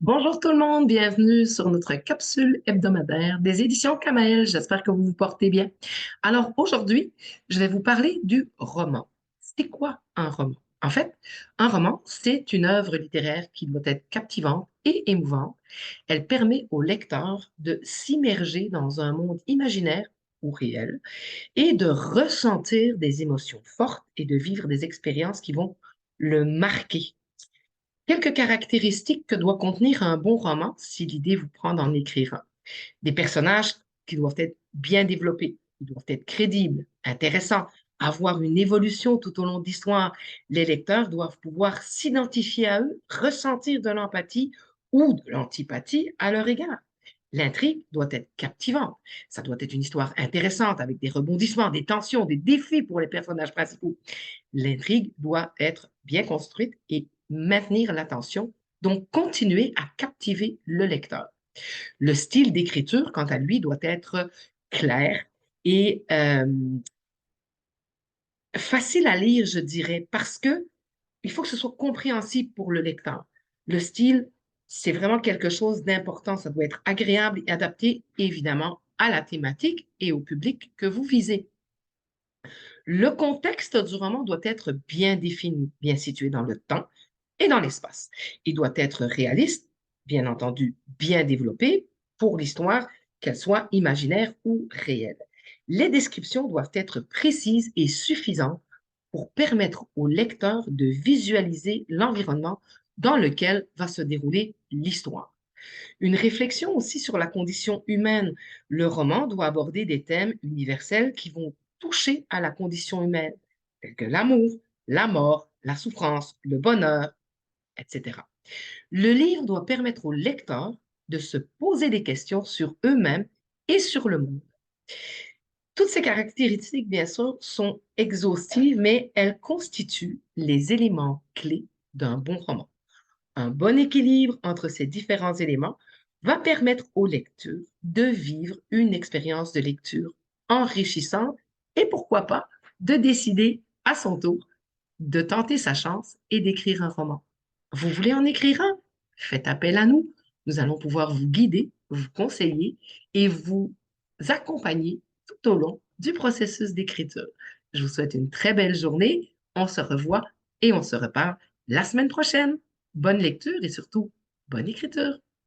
Bonjour tout le monde, bienvenue sur notre capsule hebdomadaire des éditions Kamel. J'espère que vous vous portez bien. Alors aujourd'hui, je vais vous parler du roman. C'est quoi un roman? En fait, un roman, c'est une œuvre littéraire qui doit être captivante et émouvante. Elle permet au lecteur de s'immerger dans un monde imaginaire ou réel et de ressentir des émotions fortes et de vivre des expériences qui vont le marquer. Quelques caractéristiques que doit contenir un bon roman si l'idée vous prend d'en écrire un. Des personnages qui doivent être bien développés, qui doivent être crédibles, intéressants, avoir une évolution tout au long de l'histoire. Les lecteurs doivent pouvoir s'identifier à eux, ressentir de l'empathie ou de l'antipathie à leur égard. L'intrigue doit être captivante. Ça doit être une histoire intéressante avec des rebondissements, des tensions, des défis pour les personnages principaux. L'intrigue doit être bien construite et maintenir l'attention, donc continuer à captiver le lecteur. Le style d'écriture, quant à lui, doit être clair et facile à lire, je dirais, parce que il faut que ce soit compréhensible pour le lecteur. Le style, c'est vraiment quelque chose d'important. Ça doit être agréable et adapté, évidemment, à la thématique et au public que vous visez. Le contexte du roman doit être bien défini, bien situé dans le temps et dans l'espace. Il doit être réaliste, bien entendu, bien développé pour l'histoire, qu'elle soit imaginaire ou réelle. Les descriptions doivent être précises et suffisantes pour permettre au lecteur de visualiser l'environnement dans lequel va se dérouler l'histoire. Une réflexion aussi sur la condition humaine. Le roman doit aborder des thèmes universels qui vont toucher à la condition humaine, tels que l'amour, la mort, la souffrance, le bonheur, etc. Le livre doit permettre aux lecteurs de se poser des questions sur eux-mêmes et sur le monde. Toutes ces caractéristiques, bien sûr, sont exhaustives, mais elles constituent les éléments clés d'un bon roman. Un bon équilibre entre ces différents éléments va permettre aux lecteurs de vivre une expérience de lecture enrichissante et pourquoi pas de décider à son tour de tenter sa chance et d'écrire un roman. Vous voulez en écrire un? Faites appel à nous. Nous allons pouvoir vous guider, vous conseiller et vous accompagner tout au long du processus d'écriture. Je vous souhaite une très belle journée. On se revoit et on se reparle la semaine prochaine. Bonne lecture et surtout, bonne écriture.